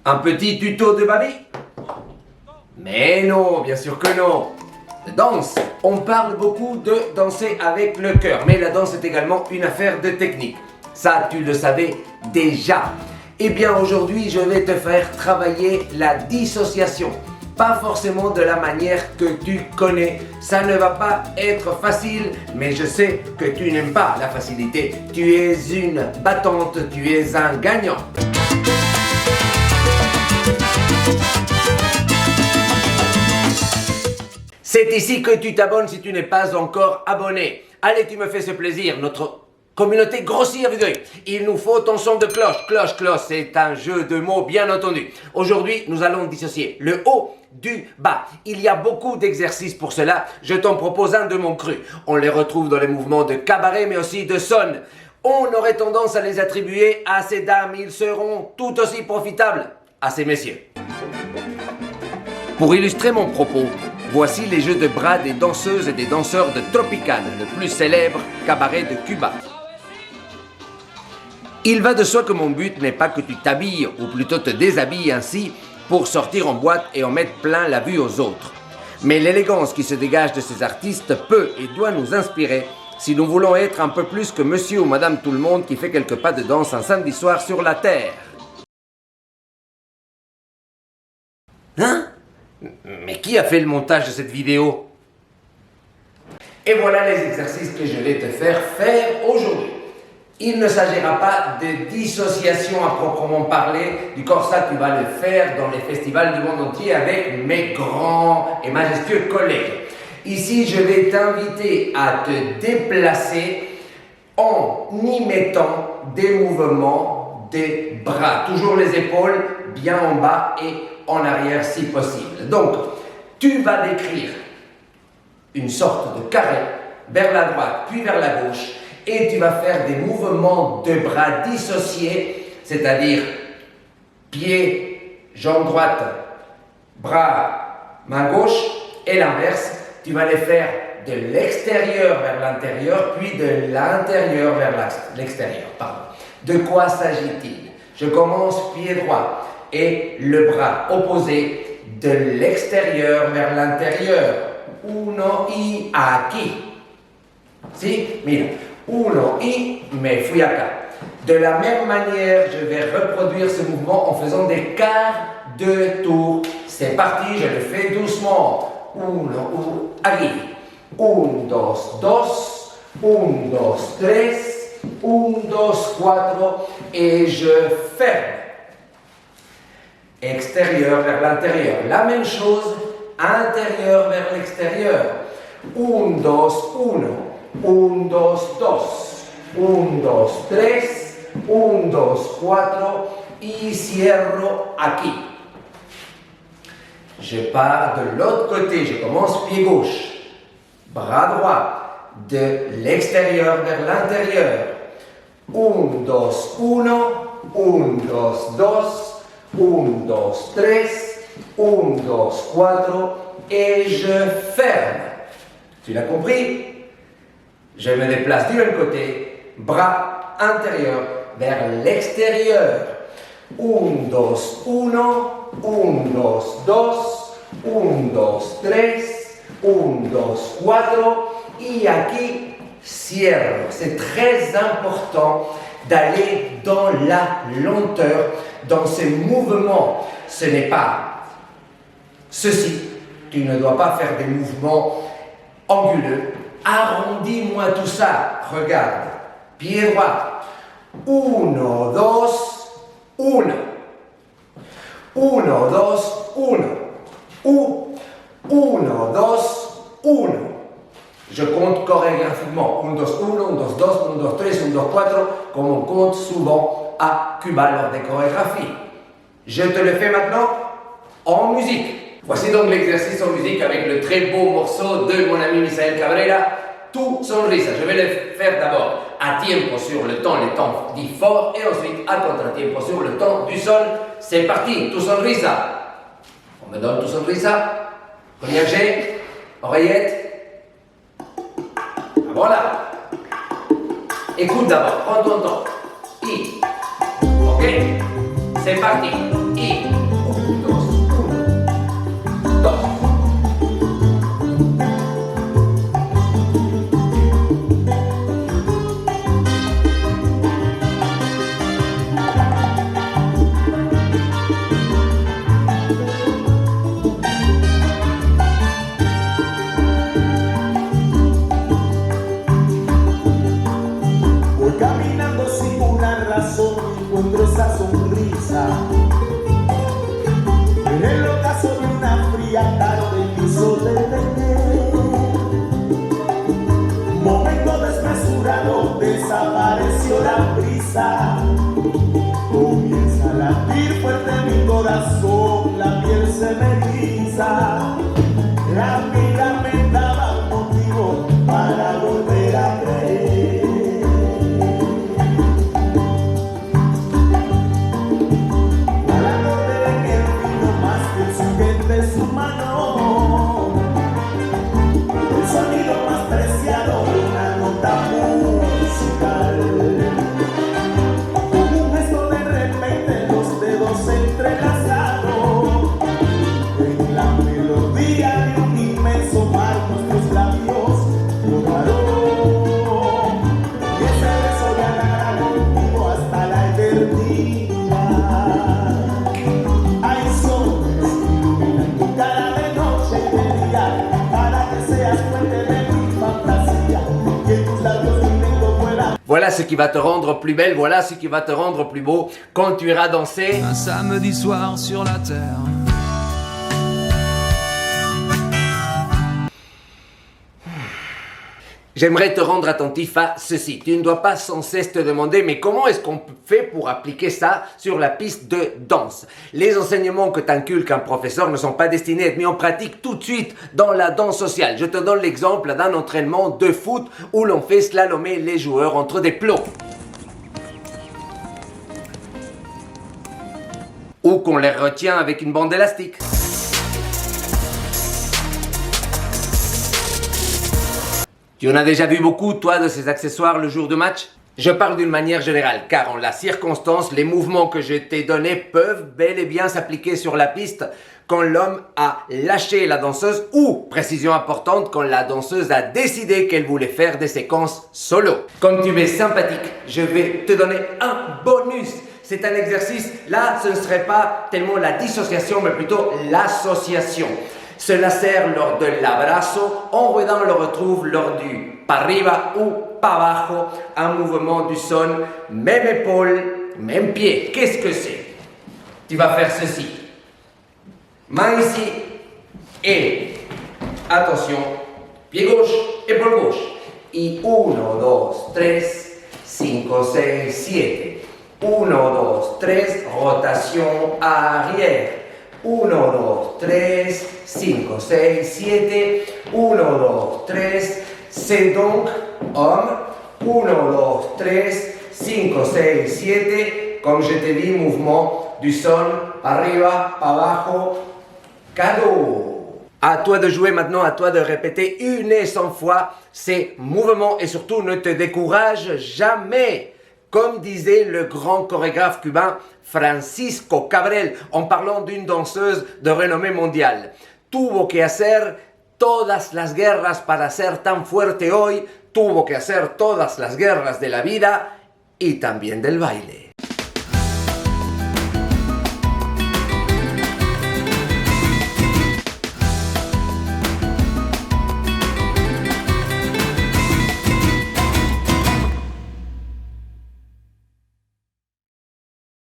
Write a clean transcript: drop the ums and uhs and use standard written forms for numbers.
Un petit tuto de Babi? Mais non, bien sûr que non. Danse, on parle beaucoup de danser avec le cœur, mais la danse est également une affaire de technique. Ça, tu le savais déjà. Eh bien, aujourd'hui, je vais te faire travailler la dissociation. Pas forcément de la manière que tu connais. Ça ne va pas être facile, mais je sais que tu n'aimes pas la facilité. Tu es une battante, tu es un gagnant. C'est ici que tu t'abonnes si tu n'es pas encore abonné. Allez, tu me fais ce plaisir, notre communauté grossit à vue d'œil. Il nous faut ton son de cloche. Cloche, cloche, c'est un jeu de mots bien entendu. Aujourd'hui, nous allons dissocier le haut du bas. Il y a beaucoup d'exercices pour cela. Je t'en propose un de mon cru. On les retrouve dans les mouvements de cabaret, mais aussi de son. On aurait tendance à les attribuer à ces dames. Ils seront tout aussi profitables à ces messieurs. Pour illustrer mon propos, voici les jeux de bras des danseuses et des danseurs de Tropicana, le plus célèbre cabaret de Cuba. Il va de soi que mon but n'est pas que tu t'habilles, ou plutôt te déshabilles ainsi, pour sortir en boîte et en mettre plein la vue aux autres. Mais l'élégance qui se dégage de ces artistes peut et doit nous inspirer si nous voulons être un peu plus que monsieur ou madame tout le monde qui fait quelques pas de danse un samedi soir sur la terre. Hein? Mais qui a fait le montage de cette vidéo? Et voilà les exercices que je vais te faire aujourd'hui. Il ne s'agira pas de dissociation à proprement parler du corps, ça tu vas le faire dans les festivals du monde entier avec mes grands et majestueux collègues. Ici, je vais t'inviter à te déplacer en y mettant des mouvements des bras. Toujours les épaules bien en bas et en arrière si possible. Donc, tu vas décrire une sorte de carré vers la droite puis vers la gauche et tu vas faire des mouvements de bras dissociés, c'est-à-dire pied, jambe droite, bras, main gauche et l'inverse. Tu vas les faire de l'extérieur vers l'intérieur puis de l'intérieur vers l'extérieur. De quoi s'agit-il? Je commence pied droit et le bras opposé de l'extérieur vers l'intérieur. Uno y aquí. Si? Mira. Uno y me fui acá. De la même manière, je vais reproduire ce mouvement en faisant des quarts de tour. C'est parti, je le fais doucement. Uno, aquí. Un, dos, dos. Un, dos, tres. Un, dos, cuatro. Et je ferme. Extérieur vers l'intérieur. La même chose, intérieur vers l'extérieur. Un, dos, uno. Un, dos, dos. Un, dos, tres. Un, dos, cuatro. Y cierro aquí. Je pars de l'autre côté. Je commence pied gauche. Bras droit. De l'extérieur vers l'intérieur. Un, dos, uno. Un, dos, dos. Un, dos, tres, un, dos, cuatro, et je ferme. Tu l'as compris? Je me déplace du même côté, bras intérieur vers l'extérieur. Un, dos, uno, un, dos, dos, un, dos, tres, un, dos, cuatro, y aquí cierro. C'est très important d'aller dans la lenteur, dans ces mouvements. Ce n'est pas ceci. Tu ne dois pas faire des mouvements anguleux. Arrondis-moi tout ça. Regarde. Pied droit. Uno, dos, uno. Uno, dos, uno. Uno, dos, uno. Je compte chorégraphiquement. Un, dos, uno, un, dos, dos, un, dos, tres, un, dos, cuatro, comme on compte souvent à Cuba lors des chorégraphies. Je te le fais maintenant en musique. Voici donc l'exercice en musique avec le très beau morceau de mon ami Misael Cabrera, Tu Sonrisa. Je vais le faire d'abord a tiempo sur le temps, les temps dits forts, et ensuite a contratiempo sur le temps du sol. C'est parti, Tu Sonrisa. On me donne Tu Sonrisa. Cognac G, oreillette. Voilà. Écoute d'abord, prends ton temps. I. Ok? C'est parti. I. se me eriza. La vida me daba un motivo para volver a creer. Hablando de que el vino más que su gente es humano, el sonido más preciado de una nota musical. Con un gesto de repente los dedos entrelazados en la melodía de un inmenso mar, nuestros labios rodaron. Y ese beso ganará contigo hasta la eternidad. Hay soles que iluminan tu cara de noche y de día, para que seas fuente de mi fantasía, que tus labios lindos fueran. Voilà ce qui va te rendre plus belle, voilà ce qui va te rendre plus beau quand tu iras danser. Un samedi soir sur la terre. J'aimerais te rendre attentif à ceci. Tu ne dois pas sans cesse te demander, mais comment est-ce qu'on fait pour appliquer ça sur la piste de danse? Les enseignements que t'inculque un professeur ne sont pas destinés à être mis en pratique tout de suite dans la danse sociale. Je te donne l'exemple d'un entraînement de foot où l'on fait slalomer les joueurs entre des plots. Ou qu'on les retient avec une bande élastique. Tu en as déjà vu beaucoup, toi, de ces accessoires le jour de match? Je parle d'une manière générale, car en la circonstance, les mouvements que je t'ai donnés peuvent bel et bien s'appliquer sur la piste quand l'homme a lâché la danseuse ou, précision importante, quand la danseuse a décidé qu'elle voulait faire des séquences solo. Comme tu es sympathique, je vais te donner un bonus. C'est un exercice, là, ce ne serait pas tellement la dissociation, mais plutôt l'association. Cela sert lors de l'abrazo, on le retrouve lors du pa arriba ou pa abajo, un mouvement du son, même épaule, même pied. Qu'est-ce que c'est? Tu vas faire ceci. Main ici et, attention, pied gauche, épaule gauche. Y 1, 2, 3, 5, 6, 7. 1, 2, 3, rotation arrière. 1, 2, 3, 5, 6, 7. 1, 2, 3. C'est donc homme. 1, 2, 3, 5, 6, 7. Comme je te dis, mouvement du son, arriba, abajo, cadeau. À toi de jouer maintenant, à toi de répéter 100 fois ces mouvements et surtout ne te décourage jamais. Comme disait le grand chorégraphe cubain Francisco Cabrel en parlant d'une danseuse de renommée mondiale. Tuvo que hacer todas las guerras para ser tan fuerte hoy, tuvo que hacer todas las guerras de la vida y también del baile.